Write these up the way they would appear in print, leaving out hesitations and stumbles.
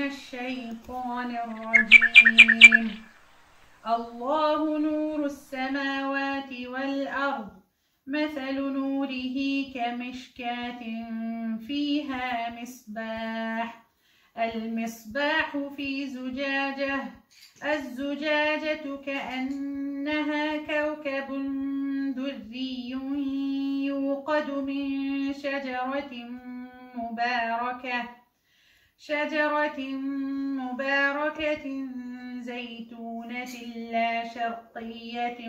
الشيطان الرجيم. الله نور السماوات والأرض مثل نوره كمشكاة فيها مصباح المصباح في زجاجة الزجاجة كأنها كوكب دري يوقد من شجرة مباركة زيتونة لا شرقية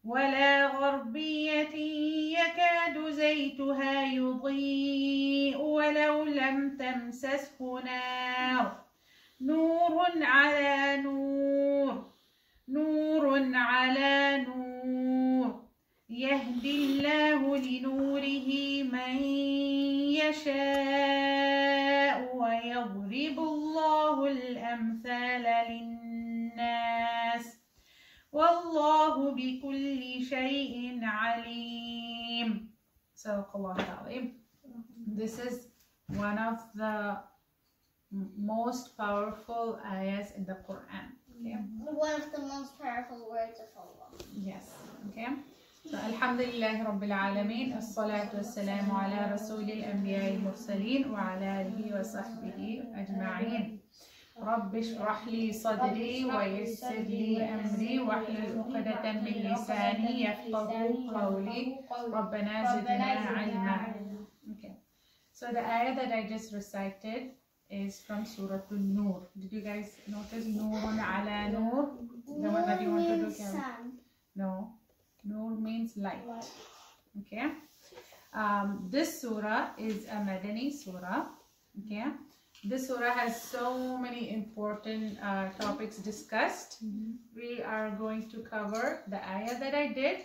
ولا غربية يكاد زيتها يضيء ولو لم تمسسه نار نور على نور يهدي الله لنوره من يشاء ويضرب الله الأمثال للناس والله بكل شيء عليم. صدق الله العظيم. This is one of the most powerful ayahs in the Quran. Okay? One of the most powerful words of Allah. Yes. Okay. So, Alhamdulillah Rabbil Alameen. As-salatu was-salamu ala Rasulil Anbiya al-Mursaleen wa ala alihi wa sahbihi ajma'een. رب اشرح لي صدري ويسر لي أمري واحلل عقدة من لساني يفقهوا قولي ربنا زدنا علما. Okay. So the ayah that I just recited is from Surathul Nur. Did you guys notice Nurun ala Nur? The one that you want to do? No. Nur means light. Okay. This surah is a Madani surah. Okay. This surah has so many important topics discussed. We are going to cover the ayah that I did,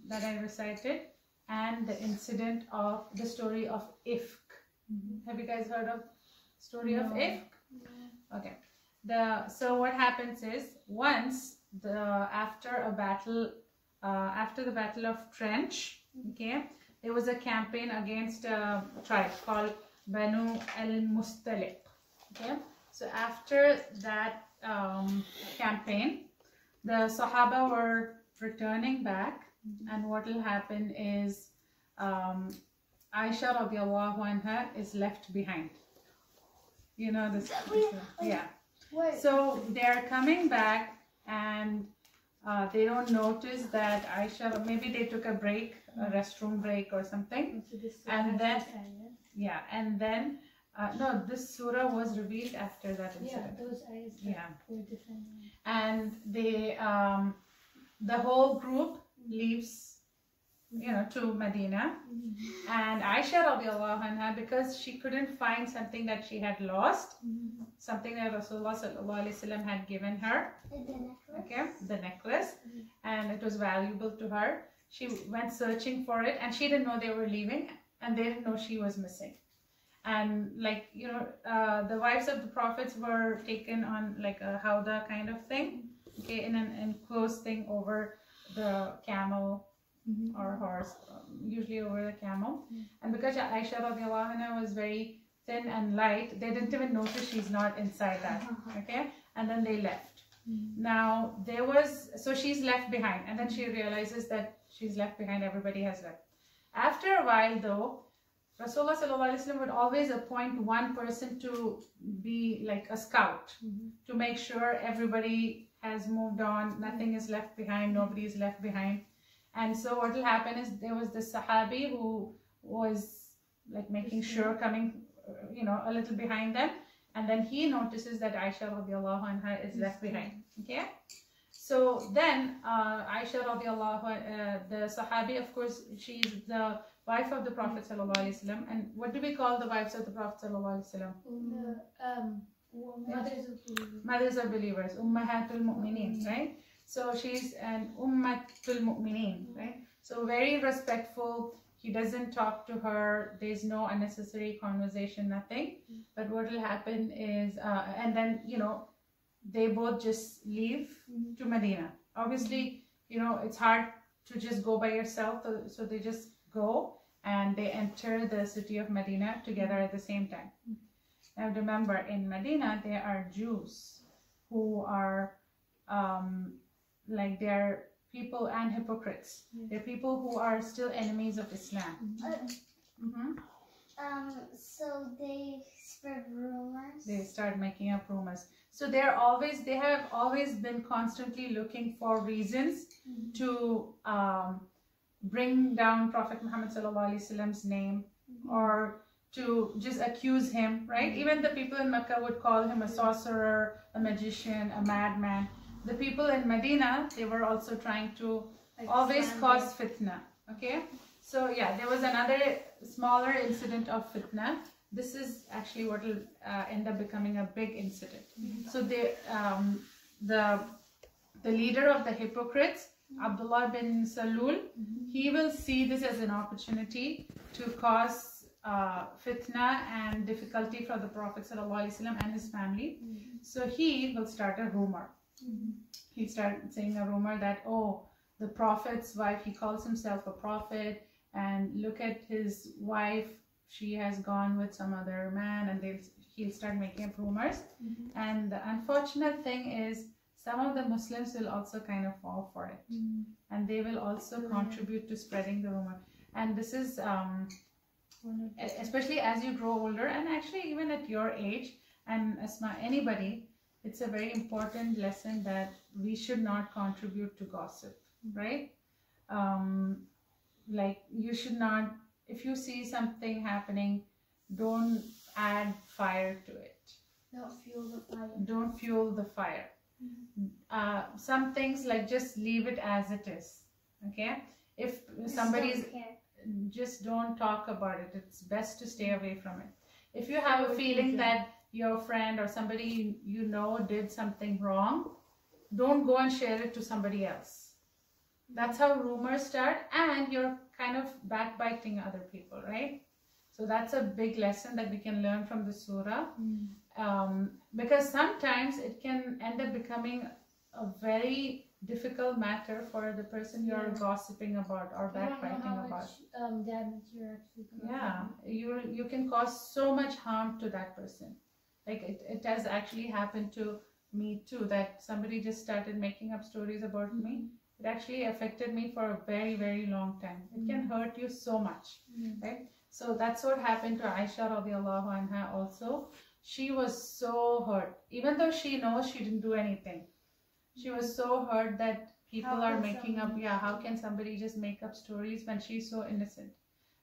that I recited, and the incident of the story of Ifk. Have you guys heard of story of Ifk? Okay. So what happens is, once after the battle of Trench, okay, there was a campaign against a tribe called Banu al-Mustaliq. Okay, so after that campaign, the Sahaba were returning back, and what will happen is Aisha radiallahu anha is left behind. You know this? Yeah. So they are coming back, and they don't notice that Aisha, maybe they took a break, a restroom break or something, and then no, this surah was revealed after that incident. Yeah, those ayahs were different. And the whole group leaves, to Medina. And Aisha radiallahu anha, because she couldn't find something that she had lost, something that Rasulullah sallallahu alaihi wasallam had given her, the necklace, and it was valuable to her. She went searching for it, and she didn't know they were leaving, and they didn't know she was missing. And the wives of the prophets were taken on like a howdah kind of thing, okay, in an enclosed thing over the camel or horse, usually over the camel. And because Aisha radiallahu anha was very thin and light, they didn't even notice she's not inside that, okay, and then they left. Now so she's left behind, and then she realizes that she's left behind, everybody has left. After a while though, Rasulullah sallallahu alaihi wasallam would always appoint one person to be like a scout, to make sure everybody has moved on, nothing is left behind, nobody is left behind. And so what will happen is, there was this Sahabi who was like making sure, coming a little behind them, and then he notices that Aisha radiallahu anha is left behind. Okay, so then Aisha radiallahu the Sahabi, of course, she's the wife of the Prophet sallallahu alaihi wasallam. And what do we call the wives of the Prophet sallallahu alaihi wasallam? Mothers of believers, Ummahatul Mu'mineen, right? So she's an Ummatul Mu'mineen, right? So very respectful. He doesn't talk to her. There's no unnecessary conversation, nothing. But what will happen is, and then they both just leave to Medina. Obviously, it's hard to just go by yourself, so they just go, and they enter the city of Medina together at the same time. Now remember, in Medina there are Jews who are like they're people and hypocrites. They're people who are still enemies of Islam. So they spread rumors. They start making up rumors. So they have always been constantly looking for reasons to bring down Prophet Muhammad sallallahu alaihi wasallam's name, or to just accuse him, right? Even the people in Mecca would call him a sorcerer, a magician, a madman. The people in Medina, they were also trying to always cause fitna. Okay, so yeah, there was another smaller incident of fitna. This is actually what will end up becoming a big incident. So the leader of the hypocrites, Abdullah bin Salul, he will see this as an opportunity to cause fitna and difficulty for the Prophet ﷺ and his family. So he will start a rumor. He started saying a rumor that, oh, the Prophet's wife, he calls himself a prophet, and look at his wife, she has gone with some other man, and he'll start making up rumors. And the unfortunate thing is, some of the Muslims will also kind of fall for it, and they will also contribute to spreading the rumor. And this is especially as you grow older, and actually even at your age, and Asma, anybody, it's a very important lesson that we should not contribute to gossip, right? Like, you should not, if you see something happening, don't add fire to it. Don't fuel the fire. Don't fuel the fire. Some things, like, just leave it as it is, okay? If somebody's, just don't talk about it. It's best to stay away from it. If you have a feeling that your friend or somebody you know did something wrong, don't go and share it to somebody else. That's how rumors start, and you're kind of backbiting other people, right? So that's a big lesson that we can learn from the surah. Because sometimes it can end up becoming a very difficult matter for the person you're gossiping about or backbiting about. Damage you're actually causing. Yeah, you can cause so much harm to that person. Like, it has actually happened to me too, that somebody just started making up stories about me. It actually affected me for a very, very long time. It can hurt you so much, right? So that's what happened to Aisha radiallahu anha also. She was so hurt, even though she knows she didn't do anything. She was so hurt that people are making up, how can somebody just make up stories when she's so innocent?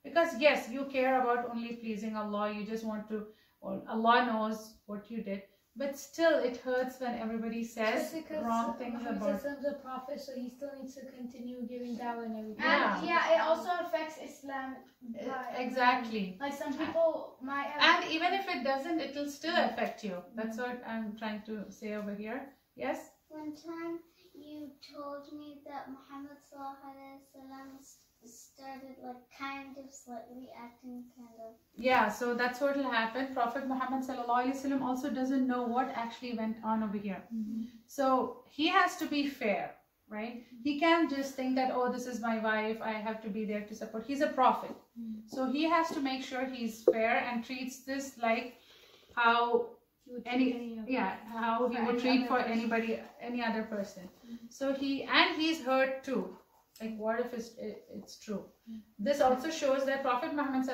Because yes, you care about only pleasing Allah, you just want to, Allah knows what you did, but still it hurts when everybody says wrong things about the Prophet, so he still needs to continue giving dawah and everything. And it also affects Islam. Exactly. Like, some people might have... And even if it doesn't, it will still affect you. That's what I'm trying to say over here. Yes? One time you told me that Muhammad started like kind of slightly acting kind of... Yeah, so that's what will happen. Prophet Muhammad also doesn't know what actually went on over here. So he has to be fair, right? He can't just think that, oh, this is my wife, I have to be there to support. He's a prophet. So he has to make sure he's fair and treats this like how how he would treat for anybody, any other person. So he's hurt too. Like, what if it's true? This also shows that Prophet Muhammad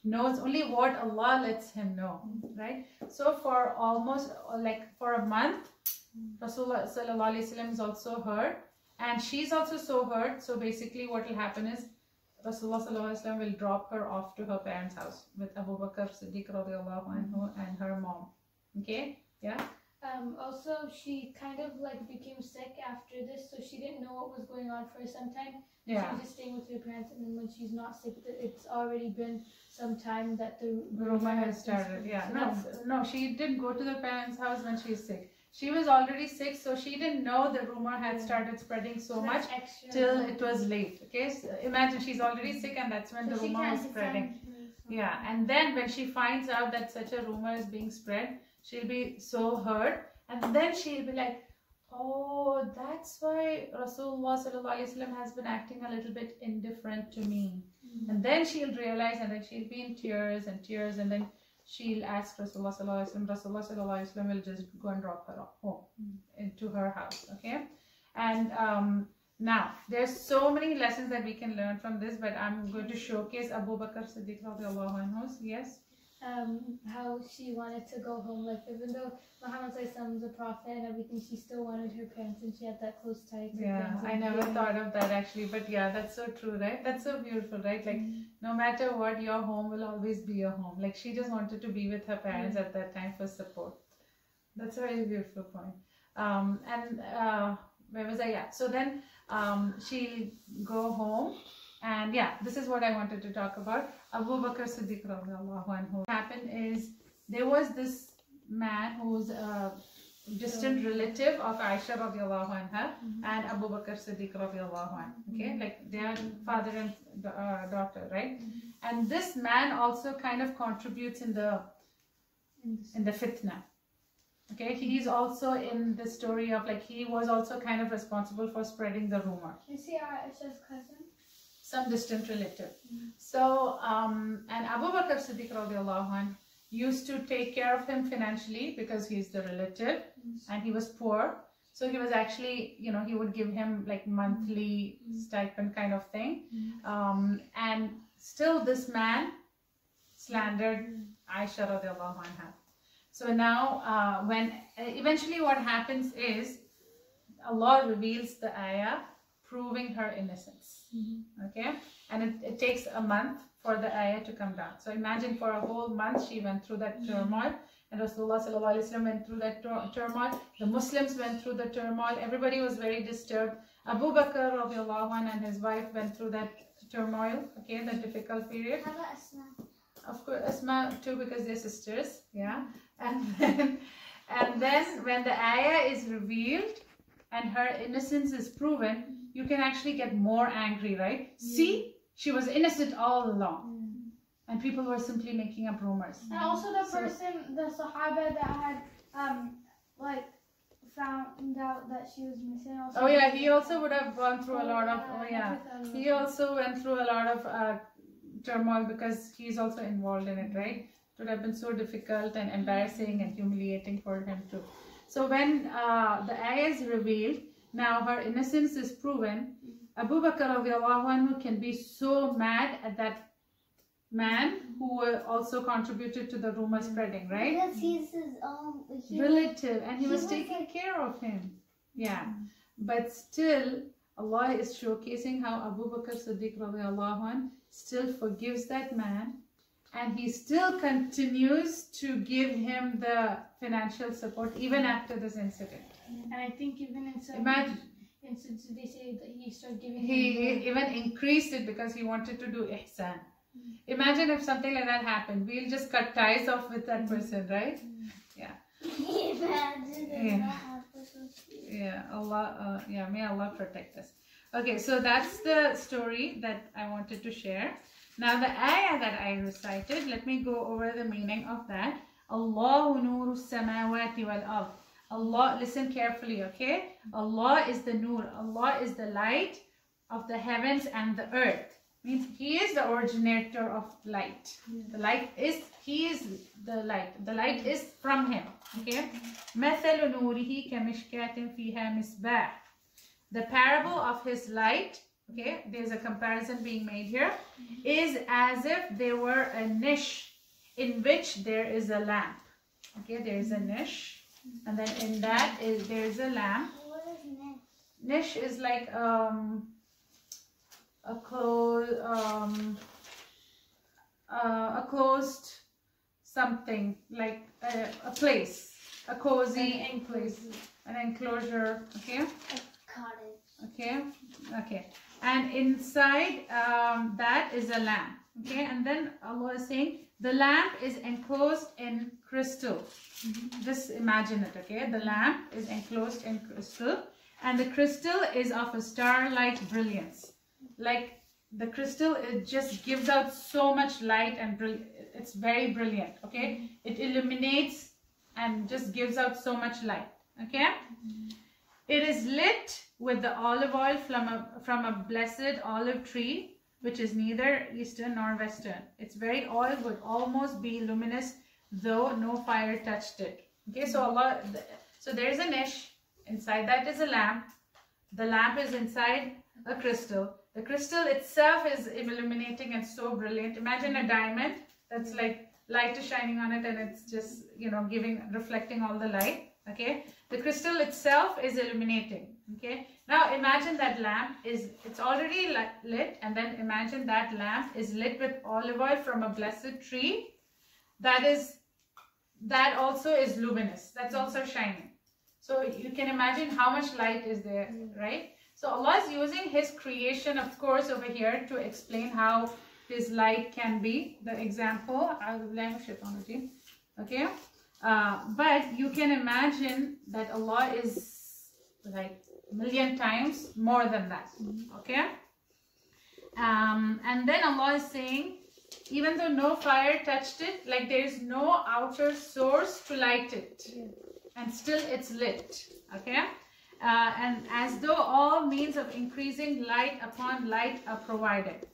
knows only what Allah lets him know, right? So for almost for a month, Rasulullah is also hurt, and she's also so hurt. So basically what will happen is Rasulullah will drop her off to her parents' house with Abu Bakr Siddiq radiallahu anhu and her mom. Okay? Yeah? Also, she kind of became sick after this, so she didn't know what was going on for some time. Yeah. She was just staying with her parents, and then when she's not sick, it's already been some time that the rumor has started. Yeah. No, she didn't go to the parents' house when she's sick. She was already sick, so she didn't know the rumor had started spreading so much till it was late. Okay, so imagine she's already sick, and that's when the rumor was spreading. Yeah, and then when she finds out that such a rumor is being spread, she'll be so hurt, and then she'll be like, Oh, that's why Rasulullah sallallahu alaihi wasallam has been acting a little bit indifferent to me. And then she'll realize, and then she'll be in tears, and then she'll ask Rasulullah sallallahu alaihi wasallam. Rasulullah sallallahu alaihi wasallam will just go and drop her off home into her house. Okay, and now there's so many lessons that we can learn from this, but I'm going to showcase Abu Bakr Siddiq radiallahu anhu. Yes. How she wanted to go home, like even though Muhammad was a prophet and everything, she still wanted her parents, and she had that close tie to Yeah, I never thought of that actually, but yeah, that's so true, right? That's so beautiful, right? Like no matter what, your home will always be your home. Like she just wanted to be with her parents at that time for support. That's a very beautiful point. Where was I? Yeah, so then she'll go home. And yeah, this is what I wanted to talk about. Abu Bakr Siddiq radiallahu anhu. What happened is there was this man who's a distant relative of Aisha radiallahu anha and Abu Bakr Siddiq radiallahu anhu. Okay, like they are father and daughter, right? And this man also kind of contributes in the fitna. Okay, he is also in the story of like he was also kind of responsible for spreading the rumor. Is he Aisha's cousin? Some distant relative. So, and Abu Bakr Siddiq radiallahu anh used to take care of him financially because he's the relative and he was poor. So he was actually, you know, he would give him like monthly stipend kind of thing. And still this man slandered Aisha radiallahu anha. So now, when eventually what happens is Allah reveals the ayah proving her innocence. Okay, and it takes a month for the ayah to come down. So imagine for a whole month she went through that turmoil, and Rasulullah sallallahu alaihi wasallam went through that turmoil. The Muslims went through the turmoil. Everybody was very disturbed. Abu Bakr radiallahu anh and his wife went through that turmoil. Okay, the difficult period. How about Asma? Of course, Asma too, because they're sisters. Yeah, and then when the ayah is revealed and her innocence is proven, you can actually get more angry, right? See, she was innocent all along. And people were simply making up rumors. And also the person, the Sahaba that had like found out that she was missing. Also oh yeah, he also would have gone through a lot of, he also went through a lot of turmoil because he's also involved in it, right? It would have been so difficult and embarrassing and humiliating for him too. So when the ayah is revealed, now her innocence is proven, Abu Bakr radiallahu anhu can be so mad at that man who also contributed to the rumor spreading, right? Because he's his own relative, and he was taking care of him. Yeah, but still Allah is showcasing how Abu Bakr Siddiq radiallahu anhu still forgives that man, and he still continues to give him the financial support even after this incident. And I think even in some instances they say that he started giving he even increased it because he wanted to do ihsan. Imagine if something like that happened. We'll just cut ties off with that person, right? Yeah. Imagine yeah, Allah, may Allah protect us. Okay, so that's the story that I wanted to share. Now the ayah that I recited, let me go over the meaning of that. Allahu nuru samawati wal ard. Allah, listen carefully, okay? Allah is the nur. Allah is the light of the heavens and the earth. Means He is the originator of light. The light is, He is the light. The light is from Him, okay? مَثَلُ نُورِهِ كَمِشْكَاتٍ فِيهَا مِصْبَاحٍ. The parable of His light, okay, there's a comparison being made here, is as if there were a niche in which there is a lamp. Okay, there is a niche, and then in that there is a lamp. What is niche? Niche is like a closed something, like a place, a cozy place, an enclosure. Okay. A cottage. Okay. And inside that is a lamp. Okay, and then Allah is saying the lamp is enclosed in crystal. Just imagine it. Okay, the lamp is enclosed in crystal, and the crystal is of a star-like brilliance. Like the crystal, it just gives out so much light, and it's very brilliant. Okay, it illuminates and just gives out so much light. Okay, It is lit with the olive oil from a blessed olive tree, which is neither eastern nor western. Its very oil would almost be luminous, though no fire touched it. Okay, so so there is a niche. Inside that is a lamp. The lamp is inside a crystal. The crystal itself is illuminating and so brilliant. Imagine a diamond that's like light is shining on it and it's just, you know, reflecting all the light. Okay, the crystal itself is illuminating. Okay, now imagine that lamp it's already lit, and then imagine that lamp is lit with olive oil from a blessed tree that also is luminous, that's also shining. So you can imagine how much light is there, right? So Allah is using His creation, of course, over here to explain how His light can be. The example, okay, but you can imagine that Allah is like a million times more than that, okay? And then Allah is saying, even though no fire touched it, like there is no outer source to light it, and still it's lit, okay? And as though all means of increasing light upon light are provided.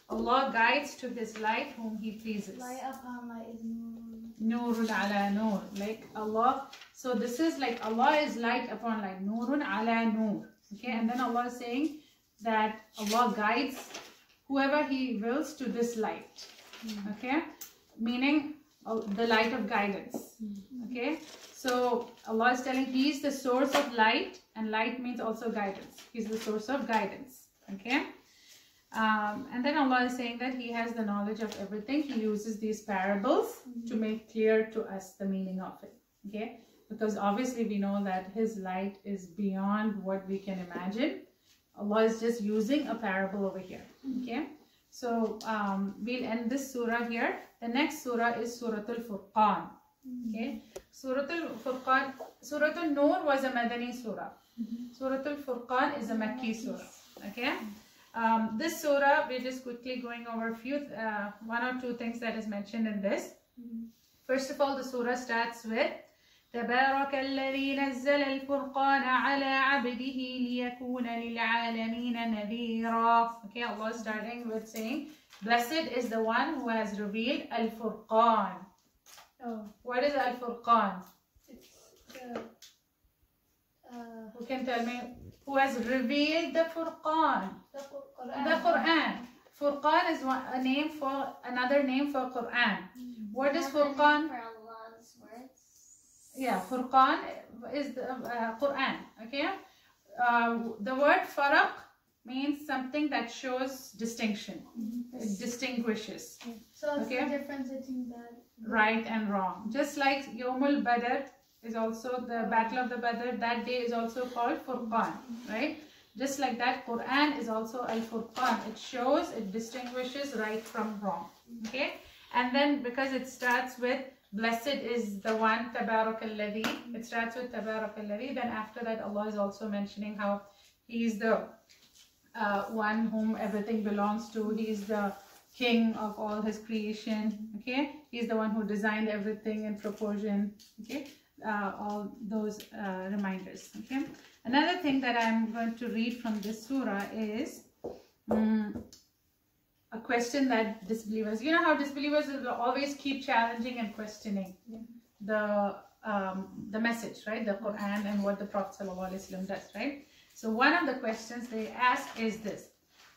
Allah guides to His light whom He pleases. Light upon light is Nurun ala nur. Like Allah, so this is like Allah is light upon light. Nurun ala nur. Okay, and then Allah is saying that Allah guides whoever He wills to this light. Okay, meaning the light of guidance. Okay, so Allah is telling He is the source of light, and light means also guidance. He is the source of guidance. Okay, and then Allah is saying that He has the knowledge of everything. He uses these parables to make clear to us the meaning of it. Okay, because obviously we know that His light is beyond what we can imagine. Allah is just using a parable over here. Okay, so we'll end this surah here. The next surah is Surathul Furqaan. Okay, Surathul Furqaan, Surathun Nur was a Madani surah. Surathul Furqaan is a Makki surah. Okay, this surah, we're just quickly going over a few, one or two things that is mentioned in this. First of all, the surah starts with تبارك الذي نزل الفرقان على عبده ليكون للعالمين نذيرا. Okay, Allah is starting with saying, blessed is the one who has revealed Al-Furqaan. Oh. What is Al-Furqaan? It's the Who can tell me? Who has revealed the Furqaan? The Quran. Furqaan is a name for, another name for Quran. What is Furqaan? For Allah's words. Yeah, Furqaan is the Quran. Okay, the word faraq means something that shows distinction. It distinguishes. So it's okay, the difference between bad, right and wrong. Just like Yomul Badr is also the battle of the Badr. That day is also called Furqaan, right? Just like that, Quran is also Al-Furqaan. It shows, it distinguishes right from wrong. Okay, and then because it starts with blessed is the one, Tabarakalladhi. It starts with Tabarakalladhi. Then after that, Allah is also mentioning how He is the one whom everything belongs to. He is the king of all His creation. Okay, He is the one who designed everything in proportion. Okay, all those reminders. Okay, another thing that I'm going to read from this surah is a question that disbelievers, you know how disbelievers will always keep challenging and questioning the message, right? The Quran and what the Prophet ﷺ does, right? So one of the questions they ask is this: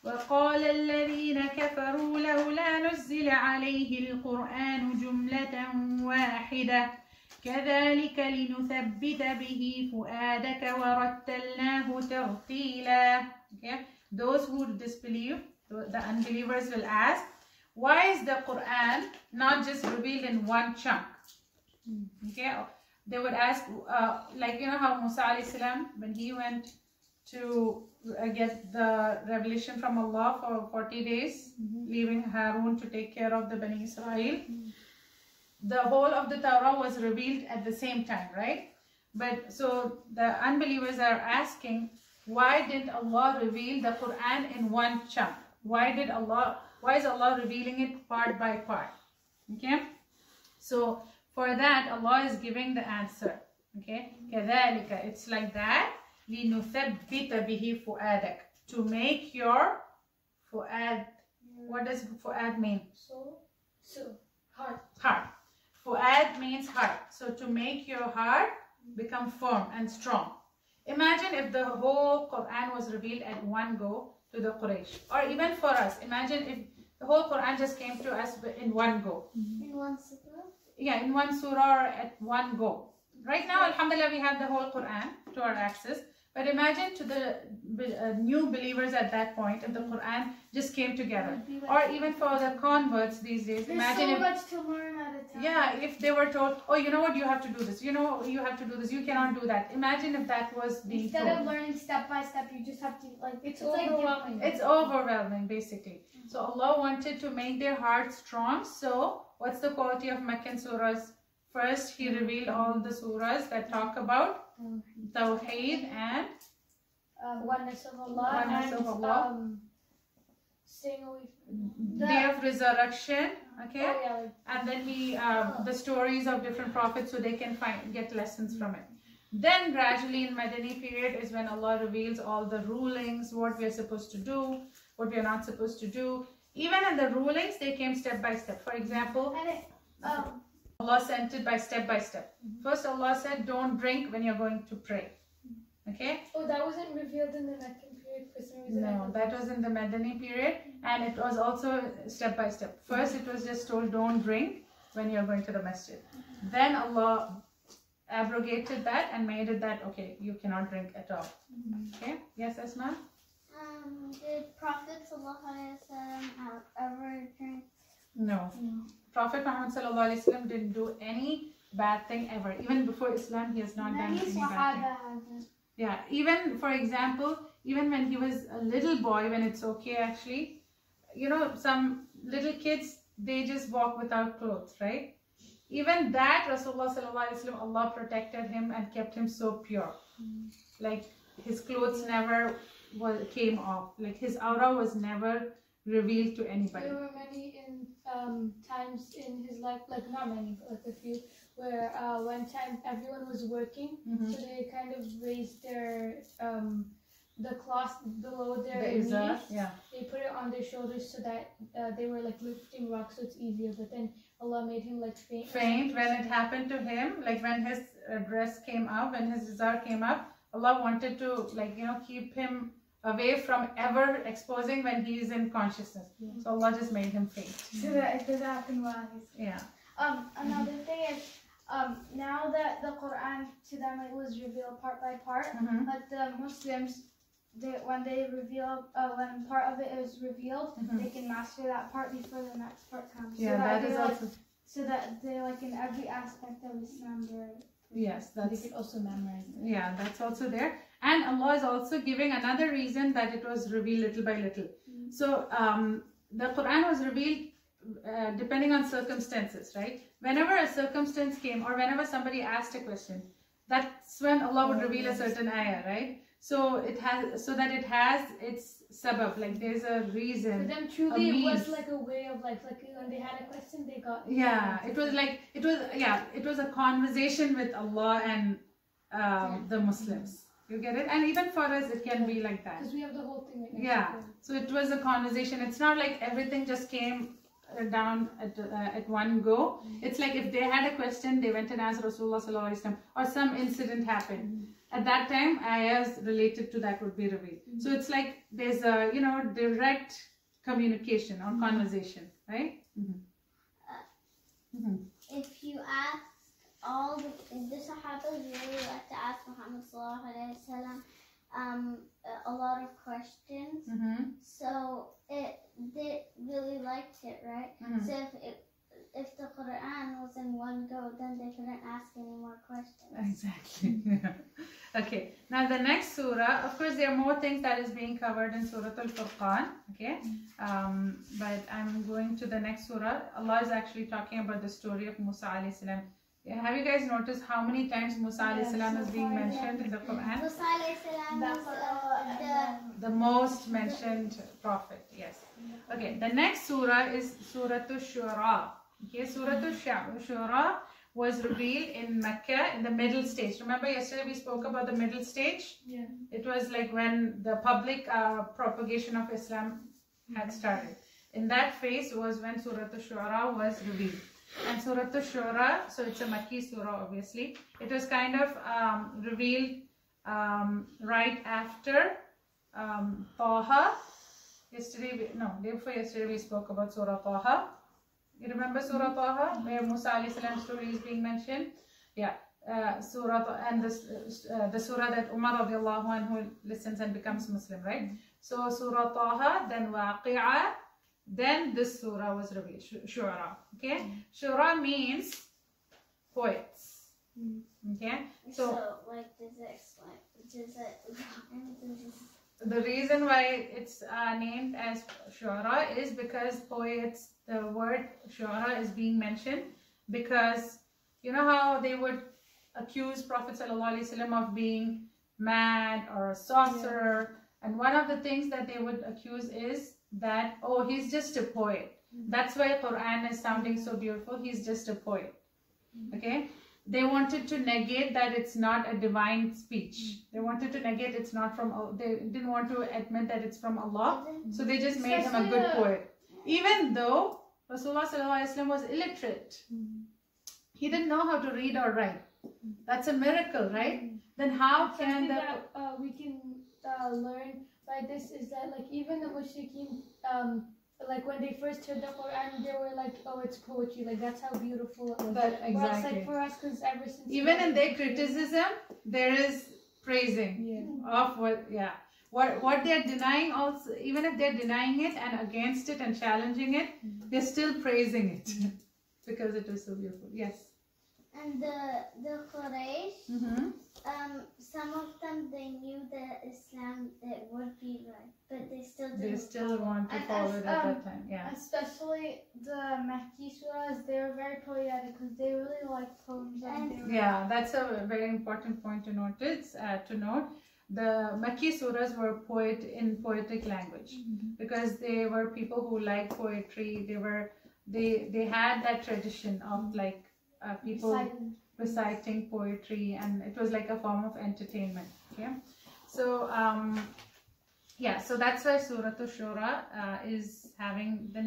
وَقَالَ الَّذِينَ كَفَرُوا لَوْلَا نُزِّلَ عَلَيْهِ الْقُرْآنُ جُمْلَةً وَاحِدَةً كَذَلِكَ لِنُثَبِّتَ بِهِ فُؤَادَكَ وَرَتَّلْنَاهُ تَرْتِيلًا. Okay, those who disbelieve, the unbelievers will ask, why is the Quran not just revealed in one chunk? Okay, they would ask, like, you know how Musa alayhi salam, when he went to get the revelation from Allah for 40 days, leaving Harun to take care of the Bani Israel, the whole of the Torah was revealed at the same time, right? But so the unbelievers are asking, why didn't Allah reveal the Quran in one chunk? Why is Allah revealing it part by part? Okay, so for that Allah is giving the answer. Okay, كذلك, it's like that. لِنُثَبِّتَ بِهِ فُؤَادَكَ. To make your fu'ad. What does fu'ad mean? Heart. Heart. Fu'ad means heart. So to make your heart become firm and strong. Imagine if the whole Quran was revealed at one go to the Quraysh. Or even for us. Imagine if the whole Quran just came to us in one go. In one surah? Yeah, in one surah or at one go. Right now, alhamdulillah, we have the whole Quran to our access. But imagine to the new believers at that point, if the Quran just came together. Or even for the converts these days. Imagine There's so much to learn at a time. yeah, if they were told, oh, you know what, you have to do this. You know, you have to do this. You cannot do that. Imagine if that was being Instead told. of learning step by step, you just have to it's overwhelming. It's overwhelming, basically. So Allah wanted to make their hearts strong. So what's the quality of Meccan surahs? First, He revealed all the surahs that talk about Tawheed and oneness of Allah. Oneness of Allah. Staying away from Day of Resurrection. Okay. Oh, yeah, like, And then He the stories of different prophets, so they can get lessons from it. Then gradually in Madani period is when Allah reveals all the rulings, what we are supposed to do, what we are not supposed to do. Even in the rulings, they came step by step. For example, Allah sent it by step. First Allah said, don't drink when you're going to pray. Okay? Oh, that wasn't revealed in the Meccan period for some reason. No, that was in the Madani period, and it was also step by step. First it was just told, don't drink when you're going to the masjid. Then Allah abrogated that and made it that, okay, you cannot drink at all. Okay? Yes, Asma? Did Prophet ﷺ ever drink? No. Prophet Muhammad ﷺ didn't do any bad thing ever. Even before Islam, he has not done any bad thing. Yeah, even for example, even when he was a little boy, when it's okay actually, you know, some little kids, they just walk without clothes, right? Even that, Rasulullah ﷺ, Allah protected him and kept him so pure. Like his clothes never came off. Like his aura was never revealed to anybody. There were many times in his life, like not many, but like a few, where one time everyone was working, so they kind of raised their the cloth below their knees. Yeah. They put it on their shoulders so that they were like lifting rocks, so it's easier. But then Allah made him like faint. Faint when it happened to him, like when his dress came up, when his izar came up, Allah wanted to, like, you know, keep him away from ever exposing when he is in consciousness. So Allah just made him faint. So that it doesn't happen while he's... Yeah. Another thing is, now that the Quran to them it was revealed part by part, but the Muslims, when when part of it is revealed, they can master that part before the next part comes. Yeah, so that is also... So that they like in every aspect of Islam, yes, that's... They can also memorize it. Yeah, that's also there. And Allah is also giving another reason that it was revealed little by little. So, the Quran was revealed depending on circumstances, right? Whenever a circumstance came or whenever somebody asked a question, that's when Allah would reveal a certain ayah, right? So it has, so that it has its sabab, like there's a reason. For them, truly, it was like a way of life. Like when they had a question, they got. Yeah, it was like it was a conversation with Allah and the Muslims. You get it? And even for us, it can be like that. Because we have the whole thing. Right yeah. So it was a conversation. It's not like everything just came down at one go. It's like if they had a question, they went and asked Rasulullah sallallahu alaihi wasallam, or some incident happened. At that time, ayahs related to that would be revealed. So it's like there's a, you know, direct communication or conversation, right? If you ask all the Sahabas really like to ask Muhammad sallallahu alaihi wasallam a lot of questions, so they really liked it, right? So if the Quran was in one go, then they couldn't ask any more questions. Exactly. Okay. Now the next surah, of course, there are more things that is being covered in Surathul Furqaan. Okay. But I'm going to the next surah. Allah is actually talking about the story of Musa alayhi salam. Have you guys noticed how many times Musa alayhi salam is being mentioned in the Quran? Musa alayhi salam was the most mentioned prophet. Yes. Okay. The next surah is Surathul Shu'araa. Okay. Surathul Shu'araa was revealed in Mecca in the middle stage. Remember yesterday we spoke about the middle stage? Yeah. It was like when the public propagation of Islam had started. In that phase was when Surathul Shu'araa was revealed. And Surathul Shu'araa, so it's a Makki surah obviously. It was kind of revealed right after Taha. Day before yesterday we spoke about Surah Taha. You remember Surah Taha, where Musa alayhi salam's story is being mentioned? Yeah. Surah and the surah that Umar radiallahu anhu listens and becomes Muslim, right? So Surah Taha, then Waqi'ah, then this surah was revealed, Shu'araa. Okay? Shu'araa means poets. Okay? So like, the reason why it's named as Shu'araa is because poets, the word Shu'araa is being mentioned because you know how they would accuse Prophet ﷺ of being mad or a sorcerer, and one of the things that they would accuse is that, oh, he's just a poet. That's why Quran is sounding so beautiful. He's just a poet. Okay? They wanted to negate that it's not a divine speech. They wanted to negate it's not from, they didn't want to admit that it's from Allah. So they just made him a good poet. Even though Rasulullah ﷺ was illiterate. He didn't know how to read or write. That's a miracle, right? Then how can that we can learn by this is that like even the mushrikeen, like when they first heard the Quran, they were like, oh, it's poetry. Like that's how beautiful it was. That, exactly. Well, it's like for us, because ever since even in their criticism, there is praising of what they're denying. Also, even if they're denying it and against it and challenging it, they're still praising it because it was so beautiful. Yes. And the Quraysh, some of them, they knew that Islam it would be right, but they still didn't. They still want to follow it at that time. Yeah. Especially the Makki surahs, they were very poetic because they really like poems. Yeah, that's a very important point to notice. The Makki surahs were poetic language because they were people who liked poetry. They had that tradition of like people reciting poetry, and it was like a form of entertainment. Okay, so so that's why Surathul Shu'araa is having the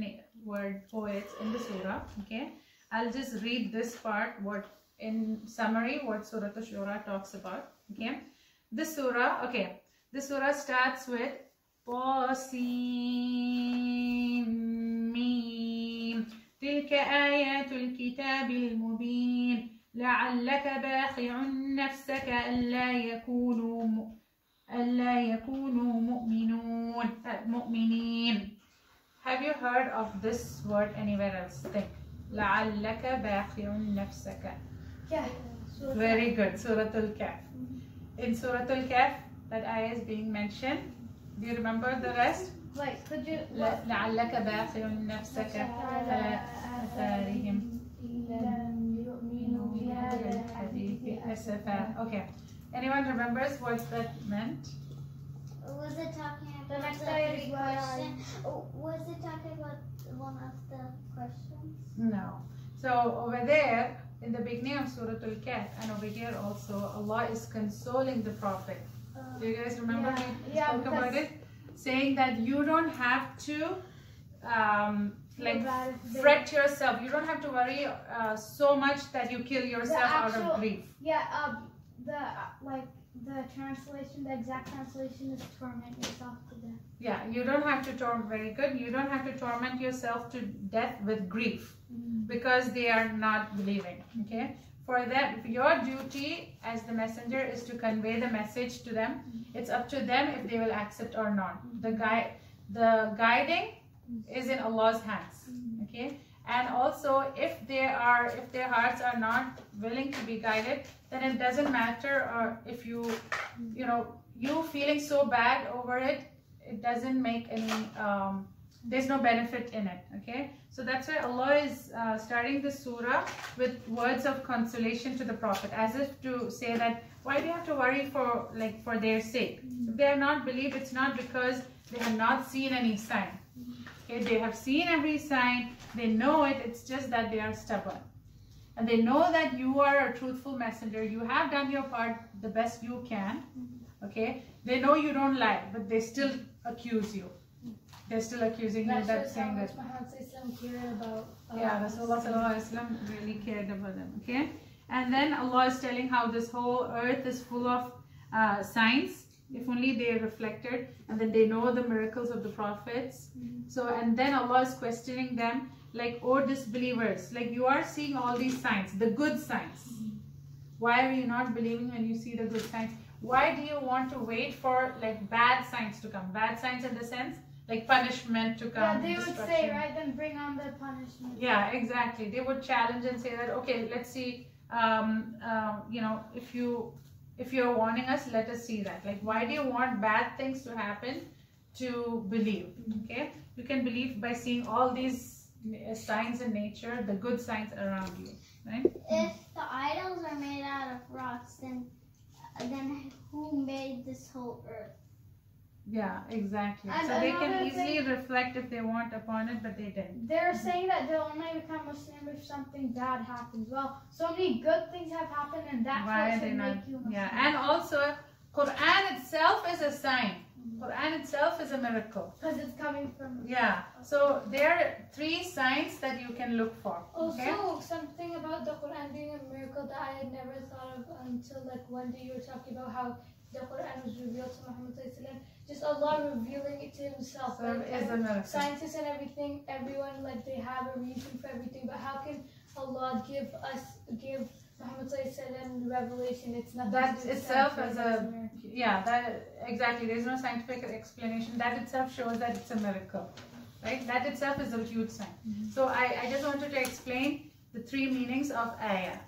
word poets in the surah. Okay, I'll just read this part, what in summary what Surathul Shu'araa talks about. Okay, this surah starts with Qasim. تلك آيات الكتاب المبين لعلك باخع نفسك ألا يكونوا مؤمنين. Have you heard of this word anywhere else? Think. لعلك باخع نفسك. Yeah. Very good. Surathul Kahf. In Surathul Kahf, that ayah is being mentioned. Do you remember the rest? Like, could you? لعلك باخع نفسك على آثارهم يؤمنوا بهذا الحديث أسفا. Okay. Anyone remembers what that meant? Was it talking about the next the question? Was it talking about one of the questions? No. So over there, in the beginning of Suratul Kahf, and over here also, Allah is consoling the Prophet. Do you guys remember we spoke about it? Saying that you don't have to fret yourself. You don't have to worry so much that you kill yourself out of grief. Yeah, the translation, the exact translation is torment yourself to death. Yeah, you don't have to very good. You don't have to torment yourself to death with grief because they are not believing. Okay. For that, your duty as the messenger is to convey the message to them. It's up to them if they will accept or not. The guiding is in Allah's hands. Okay, and also if their hearts are not willing to be guided, then it doesn't matter. Or if you feeling so bad over it, it doesn't make any. There's no benefit in it. Okay, so that's why Allah is starting this surah with words of consolation to the Prophet, as if to say that why do you have to worry for their sake? If they are not believed, it's not because they have not seen any sign. Okay, they have seen every sign, they know it. It's just that they are stubborn. and they know that you are a truthful messenger, you have done your part the best you can, okay? They know you don't lie, but they still accuse you. They're still accusing you that saying that. Yeah, Rasulullah really cared about them, okay? And then Allah is telling how this whole earth is full of signs, if only they reflected, and then they know the miracles of the prophets. So, and then Allah is questioning them, like, oh disbelievers, like you are seeing all these signs, the good signs. Why are you not believing when you see the good signs? Why do you want to wait for like bad signs to come? Bad signs in the sense, like punishment to come. Yeah, they would say, right, then bring on the punishment. Yeah, exactly. They would challenge and say that, okay, let's see, you know, if you're warning us, let us see that. Like, why do you want bad things to happen to believe? Okay, you can believe by seeing all these signs in nature, the good signs around you, right? If the idols are made out of rocks, then who made this whole earth? Yeah, exactly. And so they can easily reflect if they want upon it, but they didn't. They're saying that they'll only become Muslim if something bad happens. Well, so many good things have happened, and that's what should make you Muslim. Yeah, and also Quran itself is a sign. Quran itself is a miracle. Because it's coming from... Yeah, so there are 3 signs that you can look for. Okay? Also, something about the Quran being a miracle that I had never thought of until like one day you were talking about how the Quran was revealed to Muhammad ﷺ. Just Allah revealing it to himself. So like, it is a miracle. Scientists and everything, everyone, like they have a reason for everything, but how can Allah give Muhammad ﷺ revelation? It's not that itself as a that exactly. There's no scientific explanation. That itself shows that it's a miracle, right? That itself is a huge sign. So I just wanted to explain the 3 meanings of ayah.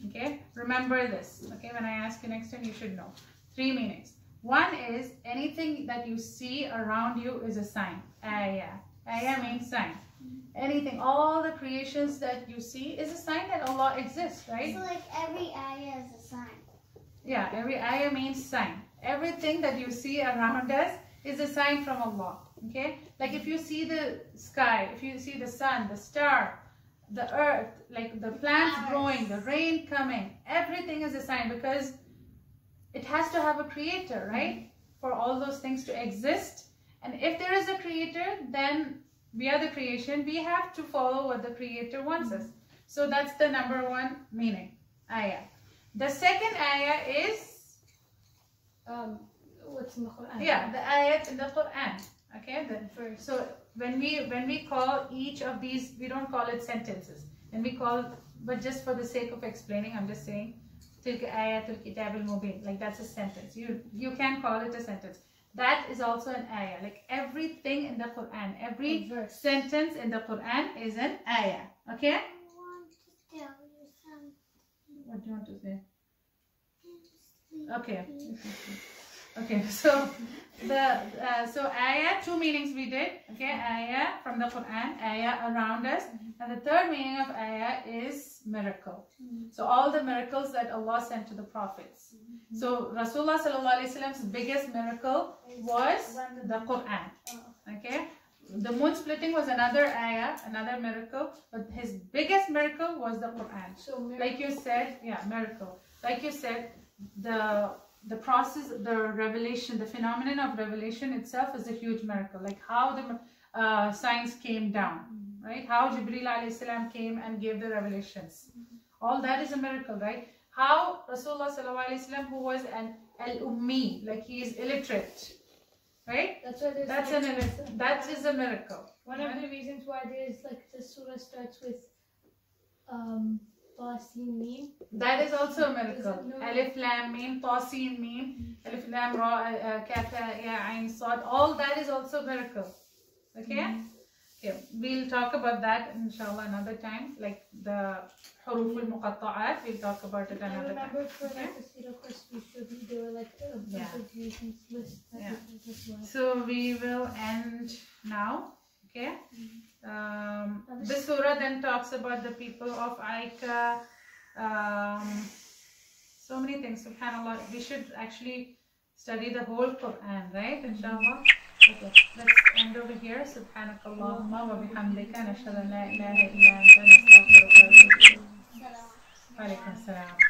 Okay, remember this. Okay, when I ask you next time, you should know 3 meanings. One is anything that you see around you is a sign. Ayah. Ayah means sign. Anything, all the creations that you see is a sign that Allah exists, right? So like every ayah is a sign. Yeah, every ayah means sign. Everything that you see around us is a sign from Allah. Okay? Like if you see the sky, if you see the sun, the star, the earth, like the plants growing, the rain coming, everything is a sign because it has to have a creator, right? For all those things to exist. And if there is a creator, then we are the creation. We have to follow what the creator wants us. So that's the number 1 meaning, ayah. The second ayah is what's in the Quran? Yeah, the ayat in the Quran. Okay, so when we call each of these, we don't call it sentences. And we call, but just for the sake of explaining, I'm just saying, tilka ayatul kitab al-mubin. Like that's a sentence. You can call it a sentence. That is also an ayah. Like everything in the Quran, every sentence in the Quran is an ayah. Okay? I want to tell you something. What do you want to say? Okay. Okay. So so ayah, 2 meanings we did. Okay, ayah from the Quran, ayah around us, and the third meaning of ayah is miracle. So all the miracles that Allah sent to the prophets. So Rasulullah sallallahu alaihi wasallam's biggest miracle was the Quran. Okay, the moon splitting was another ayah, another miracle, but his biggest miracle was the Quran. So like you said, yeah, miracle. Like you said, the process, the revelation, the phenomenon of revelation itself is a huge miracle. Like how the signs came down, right? How Jibreel alayhi salam came and gave the revelations. All that is a miracle, right? How Rasulullah sallallahu alaihi wasallam, who was an al-ummi, like he is illiterate, right? That's why there's that is a miracle. One of the reasons why there's like the surah starts with Tasin Mim. That is also a miracle. Alif Lam Mim, Tasin Mim, Alif Lam Ra, Kaf Ya Ain Sad. All that is also a miracle. Okay? Okay, we'll talk about that inshallah another time. Like the Huruf al-Muqatta'at, we'll talk about it another time. I remember for like the Sira course we showed you, there were like a bunch of reasons list. So we will end now. Okay? This surah then talks about the people of Aika. So many things, subhanAllah. We should actually study the whole Quran, right? Inshallah. Okay, let's end over here. Subhanakallahumma wa bihamdika nashhadu an la ilaha illa anta nastaghfiruka wa natubu ilayk. Alaikum salam.